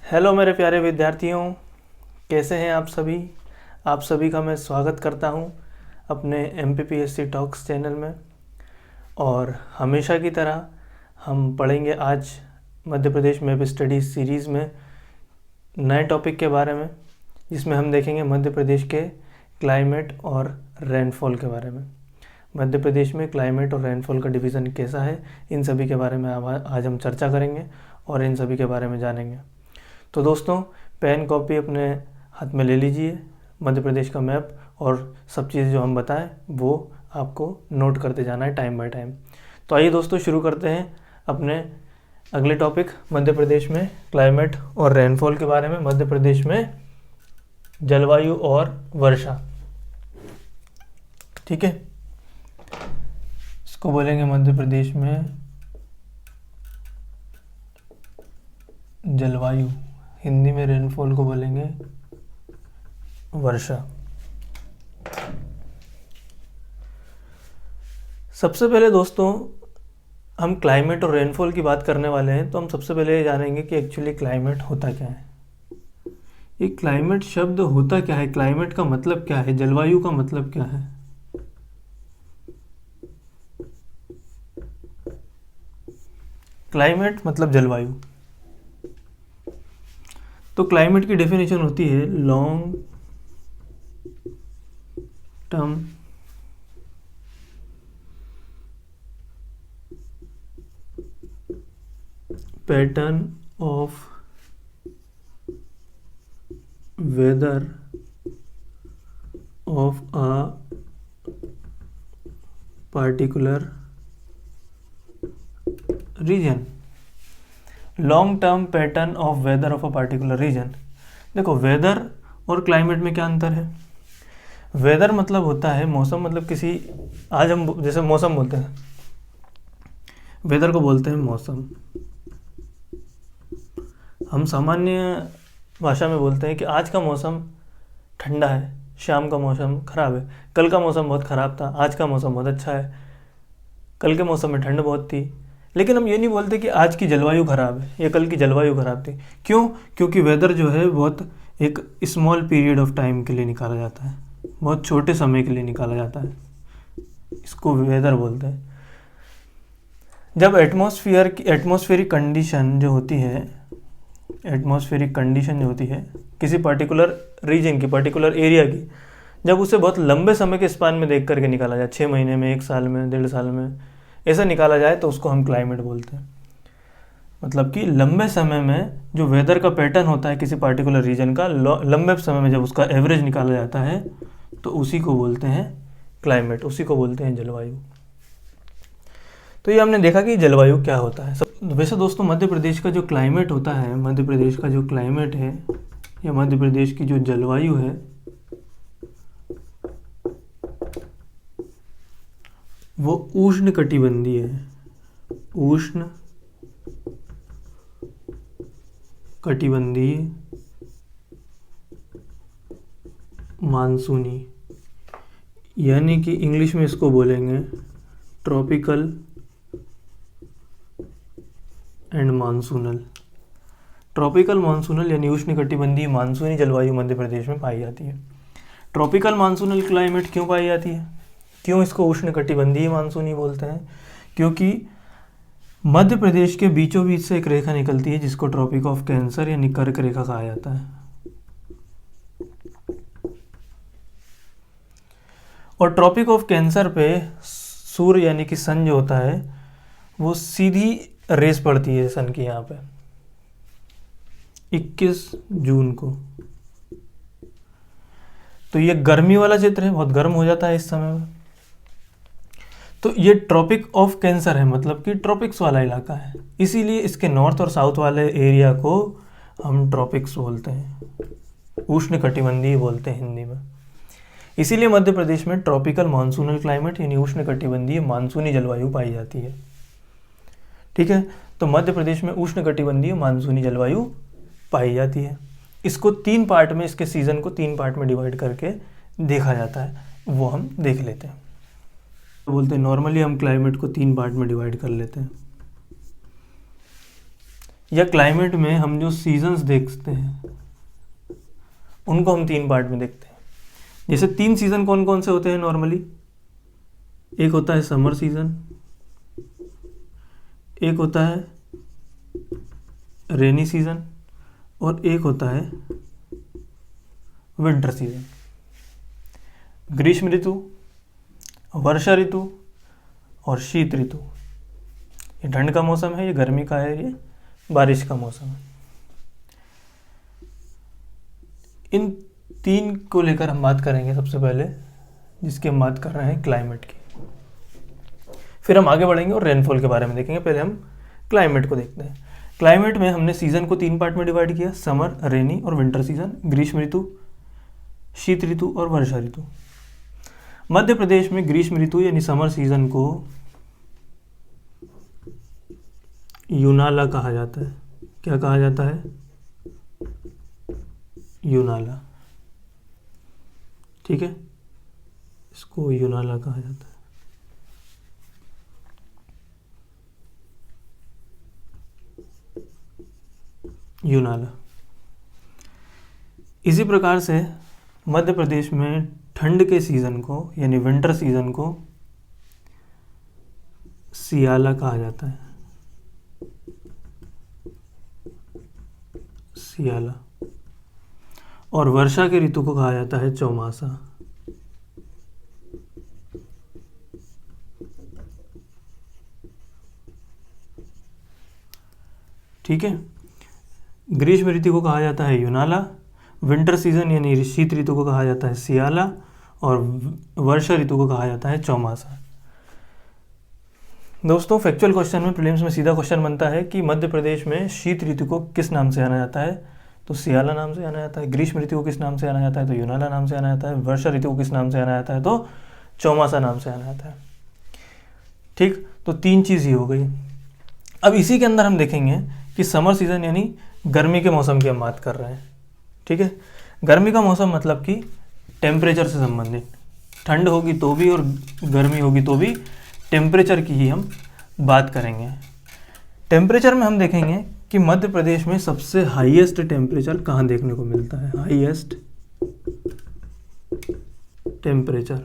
Hello मेरे प्यारे विद्यार्थियों, कैसे हैं आप सभी। आप सभी का मैं स्वागत करता हूं अपने MPPSC टॉक्स चैनल में। और हमेशा की तरह हम पढ़ेंगे आज Madhya Pradesh map study series में नए टॉपिक के बारे में, जिसमें हम देखेंगे मध्य प्रदेश के क्लाइमेट और रेनफॉल के बारे में। मध्य प्रदेश में क्लाइमेट और रेनफॉल का डिवीज़न कैसा है, इन सभी के बारे में आज हम चर्चा करेंगे और इन सभी के बारे में जानेंगे। तो दोस्तों, पेन कॉपी अपने हाथ में ले लीजिए, मध्य प्रदेश का मैप और सब चीज़ जो हम बताएं वो आपको नोट करते जाना है टाइम बाय टाइम। तो आइए दोस्तों, शुरू करते हैं अपने अगले टॉपिक मध्य प्रदेश में क्लाइमेट और रेनफॉल के बारे में। मध्य प्रदेश में जलवायु और वर्षा, ठीक है, इसको बोलेंगे मध्य प्रदेश में जलवायु, हिंदी में रेनफॉल को बोलेंगे वर्षा। सबसे पहले दोस्तों, हम क्लाइमेट और रेनफॉल की बात करने वाले हैं, तो हम सबसे पहले ये जानेंगे कि एक्चुअली क्लाइमेट होता क्या है। ये क्लाइमेट शब्द होता क्या है, क्लाइमेट का मतलब क्या है, जलवायु का मतलब क्या है। क्लाइमेट मतलब जलवायु। तो क्लाइमेट की डेफिनेशन होती है long term pattern of weather of a particular region. Long term pattern of weather of a particular region. देखो, वेदर और क्लाइमेट में क्या अंतर है। वेदर मतलब होता है मौसम, मतलब किसी, आज हम जैसे मौसम बोलते हैं, वेदर को बोलते हैं मौसम। हम सामान्य भाषा में बोलते हैं कि आज का मौसम ठंडा है, शाम का मौसम खराब है, कल का मौसम बहुत ख़राब था, आज का मौसम बहुत अच्छा है, कल के मौसम में ठंड बहुत थी। लेकिन हम ये नहीं बोलते कि आज की जलवायु ख़राब है या कल की जलवायु ख़राब थी। क्यों? क्योंकि वेदर जो है बहुत एक स्मॉल पीरियड ऑफ टाइम के लिए निकाला जाता है, बहुत छोटे समय के लिए निकाला जाता है, इसको वेदर बोलते हैं। जब एटमॉस्फेरिक कंडीशन जो होती है, एटमॉस्फेरिक कंडीशन जो होती है किसी पर्टिकुलर रीजन की, पर्टिकुलर एरिया की, जब उसे बहुत लंबे समय के स्पान में देख करके निकाला जाए, 6 महीने में, 1 साल में, 1.5 साल में, ऐसा निकाला जाए, तो उसको हम क्लाइमेट बोलते हैं। मतलब कि लंबे समय में जो वेदर का पैटर्न होता है किसी पार्टिकुलर रीजन का, लंबे समय में जब उसका एवरेज निकाला जाता है, तो उसी को बोलते हैं क्लाइमेट, उसी को बोलते हैं जलवायु। तो ये हमने देखा कि जलवायु क्या होता है। वैसे दोस्तों, मध्य प्रदेश का जो क्लाइमेट होता है, मध्य प्रदेश का जो क्लाइमेट है या मध्य प्रदेश की जो जलवायु है, वो उष्ण कटिबंधीय है। उष्ण कटिबंधीय मानसूनी, यानी कि इंग्लिश में इसको बोलेंगे tropical and monsoonal. Tropical monsoonal यानी उष्ण कटिबंधीय मानसूनी जलवायु मध्य प्रदेश में पाई जाती है। ट्रॉपिकल मानसूनल क्लाइमेट क्यों पाई जाती है, क्यों इसको उष्ण कटिबंधीय मानसूनी बोलते हैं? क्योंकि मध्य प्रदेश के बीचों बीच से एक रेखा निकलती है जिसको ट्रॉपिक ऑफ कैंसर यानी कर्क रेखा कहा जाता है। और ट्रॉपिक ऑफ कैंसर पे सूर्य यानी कि सन जो होता है, वो सीधी रेस पड़ती है सन की यहाँ पे 21 जून को। तो ये गर्मी वाला क्षेत्र है, बहुत गर्म हो जाता है इस समय में। तो ये ट्रॉपिक ऑफ कैंसर है, मतलब कि ट्रॉपिक्स वाला इलाका है, इसीलिए इसके नॉर्थ और साउथ वाले एरिया को हम ट्रॉपिक्स बोलते हैं, उष्ण कटिबंधीय बोलते हैं हिंदी में। इसीलिए मध्य प्रदेश में ट्रॉपिकल मानसूनल क्लाइमेट यानी उष्ण कटिबंधीय मानसूनी जलवायु पाई जाती है। ठीक है, तो मध्य प्रदेश में उष्ण कटिबंधीय मानसूनी जलवायु पाई जाती है। इसको 3 पार्ट में, इसके सीज़न को 3 पार्ट में डिवाइड करके देखा जाता है, वो हम देख लेते हैं। बोलते हैं नॉर्मली हम क्लाइमेट को 3 पार्ट में डिवाइड कर लेते हैं। या क्लाइमेट में हम जो सीजन्स देखते हैं उनको हम 3 पार्ट में देखते हैं। जैसे 3 सीज़न कौन कौन से होते हैं नॉर्मली? एक होता है समर सीज़न, एक होता है रेनी सीज़न और एक होता है विंटर सीज़न। ग्रीष्म ऋतु, वर्षा ऋतु और शीत ऋतु, ये ठंड का मौसम है, ये गर्मी का है, ये बारिश का मौसम है। इन 3 को लेकर हम बात करेंगे सबसे पहले, जिसकी हम बात कर रहे हैं क्लाइमेट की। फिर हम आगे बढ़ेंगे और रेनफॉल के बारे में देखेंगे। पहले हम क्लाइमेट को देखते हैं। क्लाइमेट में हमने सीज़न को 3 पार्ट में डिवाइड किया, समर, रेनी और विंटर सीज़न, ग्रीष्म ऋतु, शीत ऋतु और वर्षा ऋतु। मध्य प्रदेश में ग्रीष्म ऋतु यानी समर सीज़न को यूनाला कहा जाता है। क्या कहा जाता है? यूनाला। ठीक है, इसको यूनाला कहा जाता है। यूनाला। इसी प्रकार से मध्य प्रदेश में ठंड के सीज़न को यानी विंटर सीज़न को सियाला कहा जाता है। सियाला। और वर्षा के ऋतु को कहा जाता है चौमासा। ठीक है, ग्रीष्म ऋतु को कहा जाता है यूनाला, विंटर सीजन यानी शीत ऋतु को कहा जाता है सियाला और वर्षा ऋतु को कहा जाता है चौमासा। दोस्तों, फैक्चुअल क्वेश्चन में, प्रीलिम्स में सीधा क्वेश्चन बनता है कि मध्य प्रदेश में शीत ऋतु को किस नाम से जाना जाता है? तो सियाला नाम से जाना जाता है। ग्रीष्म ऋतु को किस नाम से जाना जाता है? तो यूनाला नाम से जाना जाता है। वर्षा ऋतु को किस नाम से जाना जाता है? तो चौमासा नाम से जाना जाता है। ठीक, तो 3 चीज़ ही हो गई। अब इसी के अंदर हम देखेंगे कि समर सीजन यानी गर्मी के मौसम की हम बात कर रहे हैं। ठीक है, गर्मी का मौसम मतलब कि टेम्परेचर से संबंधित, ठंड होगी तो भी और गर्मी होगी तो भी टेम्परेचर की ही हम बात करेंगे। टेम्परेचर में हम देखेंगे कि मध्य प्रदेश में सबसे हाईएस्ट टेम्परेचर कहाँ देखने को मिलता है? Highest temperature.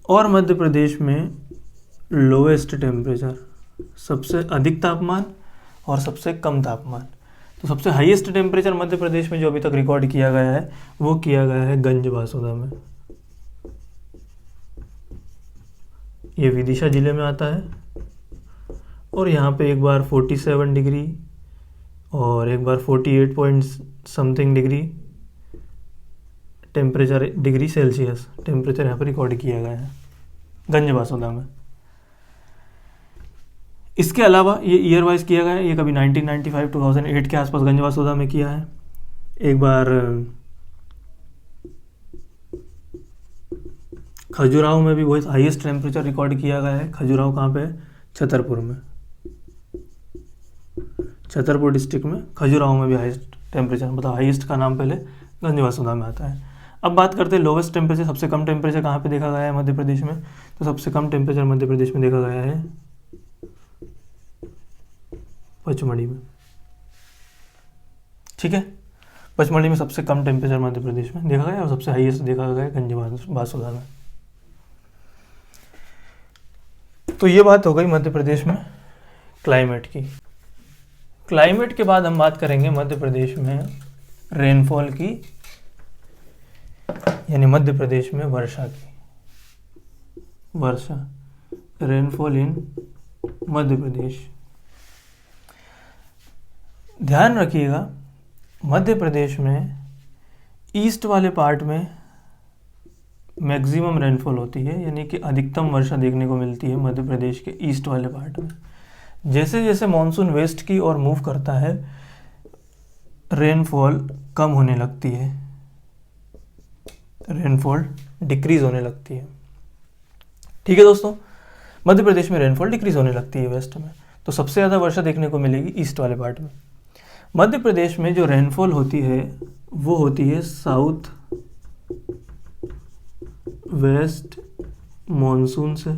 और मध्य प्रदेश में लोएस्ट टेम्परेचर, सबसे अधिक तापमान और सबसे कम तापमान। तो सबसे हाईएस्ट टेम्परेचर मध्य प्रदेश में जो अभी तक रिकॉर्ड किया गया है वो किया गया है गंजबासौदा में। ये विदिशा जिले में आता है और यहाँ पे एक बार 47 डिग्री और एक बार 48 point something degree temperature, degree Celsius temperature यहाँ पर रिकॉर्ड किया गया है गंजबासौदा में। इसके अलावा ये ईयर वाइज किया गया है, ये कभी 1995 2008 के आसपास गंजबासौदा में किया है। एक बार खजुराहो में भी वही हाईएस्ट टेम्परेचर रिकॉर्ड किया गया है। खजुराहो कहाँ पे है? छतरपुर में। छतरपुर डिस्ट्रिक्ट में खजुराहो में भी हाईएस्ट टेम्परेचर, मतलब हाईएस्ट का नाम पहले गंजबासौदा में आता है। अब बात करते हैं लोवेस्ट टेम्परेचर, सबसे कम टेम्परेचर कहाँ पे देखा गया है मध्य प्रदेश में? तो सबसे कम टेम्परेचर मध्य प्रदेश में देखा गया है पचमढ़ी में। ठीक है, पचमढ़ी में सबसे कम टेम्परेचर मध्य प्रदेश में देखा गया और सबसे हाईएस्ट देखा गया है गंजबासौदा में। तो ये बात हो गई मध्य प्रदेश में क्लाइमेट की। क्लाइमेट के बाद हम बात करेंगे मध्य प्रदेश में रेनफॉल की, यानी मध्य प्रदेश में वर्षा की। वर्षा, रेनफॉल इन मध्य प्रदेश। ध्यान रखिएगा, मध्य प्रदेश में ईस्ट वाले पार्ट में मैक्सिमम रेनफॉल होती है, यानी कि अधिकतम वर्षा देखने को मिलती है मध्य प्रदेश के ईस्ट वाले पार्ट में। जैसे जैसे मॉनसून वेस्ट की ओर मूव करता है रेनफॉल कम होने लगती है, रेनफॉल डिक्रीज होने लगती है। ठीक है दोस्तों, मध्य प्रदेश में रेनफॉल डिक्रीज होने लगती है वेस्ट में, तो सबसे ज़्यादा वर्षा देखने को मिलेगी ईस्ट वाले पार्ट में। मध्य प्रदेश में जो रेनफॉल होती है वो होती है साउथ वेस्ट मॉनसून से,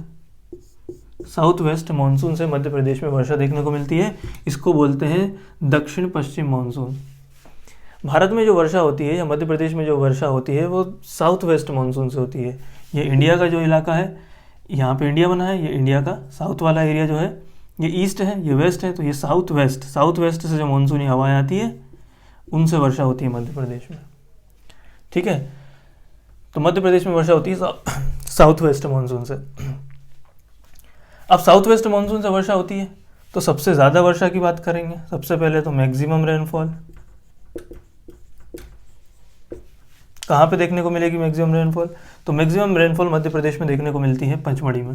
साउथ वेस्ट मानसून से मध्य प्रदेश में वर्षा देखने को मिलती है। इसको बोलते हैं दक्षिण पश्चिम मानसून। भारत में जो वर्षा होती है या मध्य प्रदेश में जो वर्षा होती है वो साउथ वेस्ट मानसून से होती है। ये इंडिया का जो इलाका है, यहाँ पे इंडिया बना है, ये इंडिया का साउथ वाला एरिया जो है ये ईस्ट है, ये वेस्ट है, तो ये साउथ वेस्ट से जो मानसूनी हवाएं आती है उनसे वर्षा होती है मध्य प्रदेश में। ठीक है, तो मध्य प्रदेश में वर्षा होती है साउथ वेस्ट मानसून से। अब साउथ वेस्ट मानसून से वर्षा होती है तो सबसे ज़्यादा वर्षा की बात करेंगे। सबसे पहले तो मैक्सिमम रेनफॉल कहाँ पे देखने को मिलेगी मैक्सिमम रेनफॉल? तो मैक्सिमम रेनफॉल मध्य प्रदेश में देखने को मिलती है पचमढ़ी में।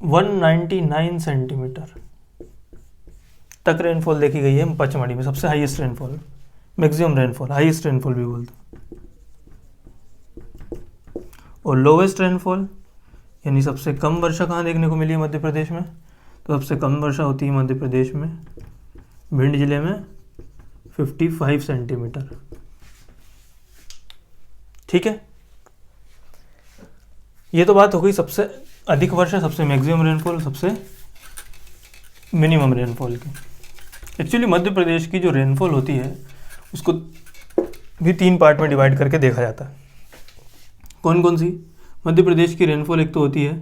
199 सेंटीमीटर तक रेनफॉल देखी गई है पचमढ़ी में, सबसे highest rainfall, maximum rainfall, highest rainfall भी बोलते हैं। और लोवेस्ट रेनफॉल यानी सबसे कम वर्षा कहाँ देखने को मिली है मध्य प्रदेश में? तो सबसे कम वर्षा होती है मध्य प्रदेश में भिंड जिले में 55 सेंटीमीटर। ठीक है, ये तो बात हो गई सबसे अधिक वर्षा, सबसे मैक्सिमम रेनफॉल, सबसे मिनिमम रेनफॉल की। एक्चुअली मध्य प्रदेश की जो रेनफॉल होती है उसको भी 3 पार्ट में डिवाइड करके देखा जाता है। कौन कौन सी? मध्य प्रदेश की रेनफॉल एक तो होती है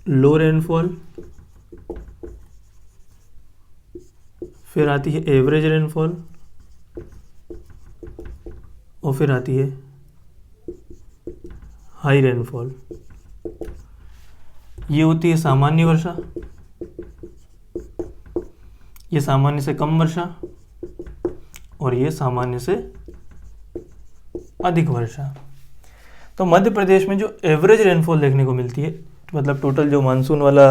लो रेनफॉल, फिर आती है एवरेज रेनफॉल और फिर आती है हाई रेनफॉल। ये होती है सामान्य वर्षा, ये सामान्य से कम वर्षा और ये सामान्य से अधिक वर्षा। तो मध्य प्रदेश में जो एवरेज रेनफॉल देखने को मिलती है, मतलब टोटल जो मानसून वाला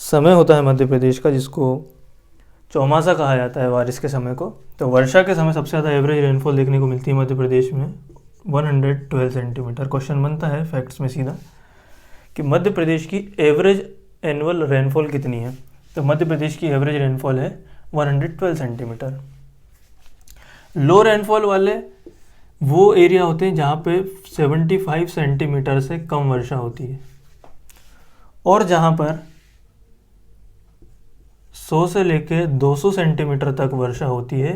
समय होता है मध्य प्रदेश का, जिसको चौमासा कहा जाता है बारिश के समय को, तो वर्षा के समय सबसे ज़्यादा एवरेज रेनफॉल देखने को मिलती है मध्य प्रदेश में 112 सेंटीमीटर। क्वेश्चन बनता है फैक्ट्स में सीधा कि मध्य प्रदेश की एवरेज एनुअल रेनफॉल कितनी है? तो मध्य प्रदेश की एवरेज रेनफॉल है 112 सेंटीमीटर। लो रेनफॉल वाले वो एरिया होते हैं जहाँ पे 75 सेंटीमीटर से कम वर्षा होती है, और जहाँ पर 100 से लेके 200 सेंटीमीटर तक वर्षा होती है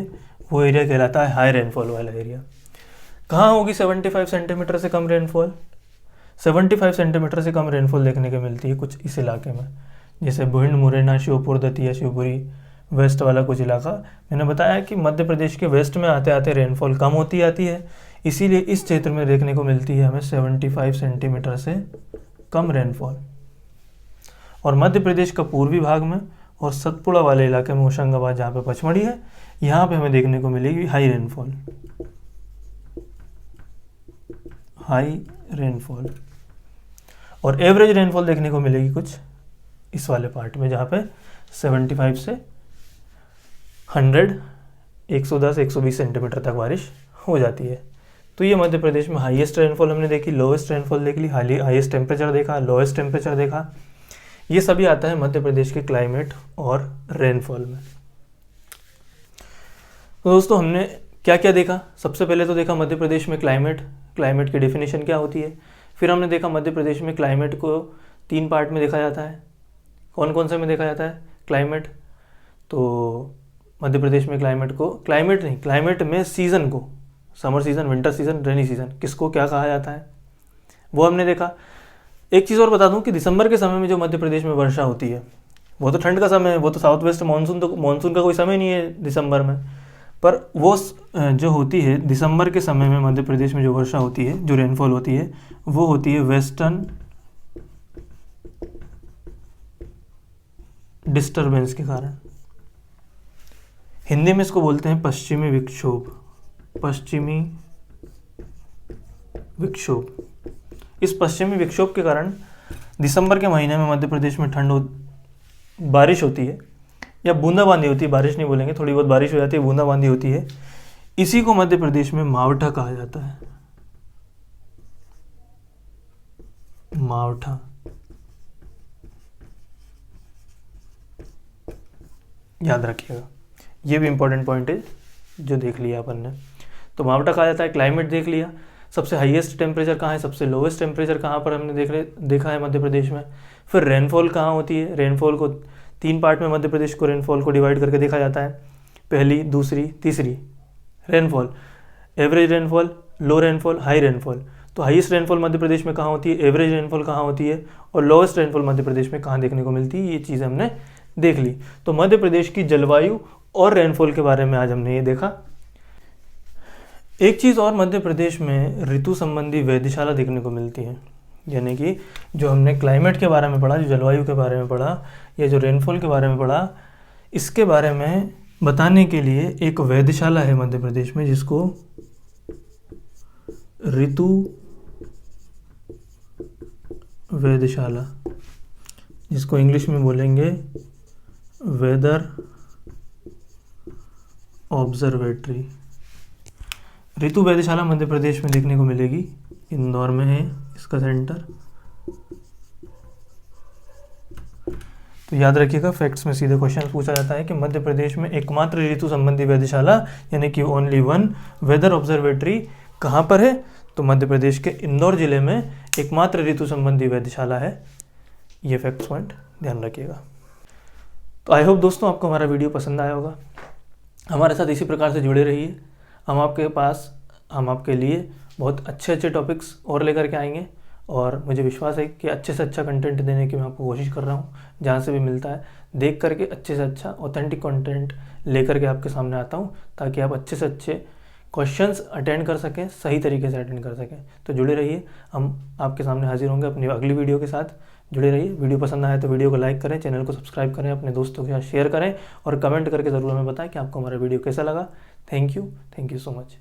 वो एरिया कहलाता है हाई रेनफॉल वाला एरिया। कहाँ होगी 75 सेंटीमीटर से कम रेनफॉल? 75 सेंटीमीटर से कम रेनफॉल देखने को मिलती है कुछ इस इलाके में, जैसे भिंड, मुरैना, श्योपुर, दतिया, शिवपुरी, वेस्ट वाला कुछ इलाका। मैंने बताया कि मध्य प्रदेश के वेस्ट में आते आते रेनफॉल कम होती आती है, इसीलिए इस क्षेत्र में देखने को मिलती है हमें 75 सेंटीमीटर से कम रेनफॉल। और मध्य प्रदेश का पूर्वी भाग में और सतपुड़ा वाले इलाके में, होशंगाबाद जहाँ पे पचमढ़ी है, यहाँ पे हमें देखने को मिलेगी हाई रेनफॉल, हाई रेनफॉल। और एवरेज रेनफॉल देखने को मिलेगी कुछ इस वाले पार्ट में, जहाँ पे 75 से 100, 110, 120 सेंटीमीटर तक बारिश हो जाती है। तो ये मध्य प्रदेश में हाईएस्ट रेनफॉल हमने देखी, लोएस्ट रेनफॉल देख ली, हाईएस्ट टेम्परेचर देखा, लोएस्ट टेम्परेचर देखा। ये सभी आता है मध्य प्रदेश के क्लाइमेट और रेनफॉल में। तो दोस्तों हमने क्या क्या देखा? सबसे पहले तो देखा मध्य प्रदेश में क्लाइमेट की डेफिनेशन क्या होती है। फिर हमने देखा मध्य प्रदेश में क्लाइमेट को 3 पार्ट में देखा जाता है। कौन कौन से में देखा जाता है क्लाइमेट? तो मध्य प्रदेश में क्लाइमेट में सीज़न को, summer season, winter season, rainy season, किसको क्या कहा जाता है वो हमने देखा। एक चीज़ और बता दूं कि दिसंबर के समय में जो मध्य प्रदेश में वर्षा होती है वो तो ठंड का समय है, वो तो साउथ वेस्ट मानसून का कोई समय नहीं है दिसंबर में, पर वो जो होती है दिसंबर के समय में मध्य प्रदेश में जो वर्षा होती है, जो रेनफॉल होती है, वो होती है वेस्टर्न डिस्टरबेंस के कारण। हिंदी में इसको बोलते हैं पश्चिमी विक्षोभ। इस पश्चिमी विक्षोभ के कारण दिसंबर के महीने में मध्य प्रदेश में बारिश होती है, या बूंदाबांदी होती है, बारिश नहीं बोलेंगे, थोड़ी बहुत बारिश हो जाती है, बूंदाबांदी होती है। इसी को मध्य प्रदेश में मावठा कहा जाता है, मावठा। याद रखिएगा, ये भी इंपॉर्टेंट पॉइंट है जो देख लिया अपन ने। तो मावटा कहा जाता है। क्लाइमेट देख लिया, सबसे हाईएस्ट टेम्परेचर कहाँ है, सबसे लोवेस्ट टेम्परेचर कहाँ पर हमने देखा है मध्य प्रदेश में। फिर रेनफॉल कहाँ होती है, रेनफॉल को 3 पार्ट में मध्य प्रदेश को रेनफॉल को डिवाइड करके देखा जाता है, पहली, दूसरी, तीसरी। रेनफॉल, एवरेज रेनफॉल, लो रेनफॉल, हाई रेनफॉल। तो हाईएस्ट रेनफॉल मध्य प्रदेश में कहाँ होती है, एवरेज रेनफॉल कहाँ होती है, और लोवेस्ट रेनफॉल मध्य प्रदेश में कहाँ देखने को मिलती है, ये चीज़ हमने देख ली। तो मध्य प्रदेश की जलवायु और रेनफॉल के बारे में आज हमने ये देखा। एक चीज़ और, मध्य प्रदेश में ऋतु संबंधी वेधशाला देखने को मिलती है, यानी कि जो हमने क्लाइमेट के बारे में पढ़ा, जो जलवायु के बारे में पढ़ा, या जो रेनफॉल के बारे में पढ़ा, इसके बारे में बताने के लिए एक वेधशाला है मध्य प्रदेश में, जिसको ऋतु वेधशाला, जिसको इंग्लिश में बोलेंगे वेदर ऑब्जर्वेटरी। ऋतु वेधशाला मध्य प्रदेश में देखने को मिलेगी, इंदौर में है इसका सेंटर। तो याद रखिएगा, फैक्ट्स में सीधे क्वेश्चन पूछा जाता है कि मध्य प्रदेश में एकमात्र ऋतु संबंधी वेधशाला यानी कि ओनली वन वेदर ऑब्जर्वेटरी कहाँ पर है, तो मध्य प्रदेश के इंदौर जिले में एकमात्र ऋतु संबंधी वेधशाला है। ये फैक्ट्स पॉइंट ध्यान रखिएगा। तो आई होप दोस्तों आपको हमारा वीडियो पसंद आया होगा। हमारे साथ इसी प्रकार से जुड़े रहिए। हम आपके लिए बहुत अच्छे अच्छे टॉपिक्स और लेकर के आएंगे, और मुझे विश्वास है कि अच्छे से अच्छा कंटेंट देने की मैं आपको कोशिश कर रहा हूँ। जहाँ से भी मिलता है देख करके अच्छे से अच्छा ऑथेंटिक कंटेंट लेकर के आपके सामने आता हूँ, ताकि आप अच्छे से अच्छे क्वेश्चंस अटेंड कर सकें, सही तरीके से अटेंड कर सकें। तो जुड़े रहिए, हम आपके सामने हाजिर होंगे अपनी अगली वीडियो के साथ। जुड़े रहिए। वीडियो पसंद आए तो वीडियो को लाइक करें, चैनल को सब्सक्राइब करें, अपने दोस्तों के साथ शेयर करें, और कमेंट करके ज़रूर हमें बताएं कि आपको हमारा वीडियो कैसा लगा। Thank you so much.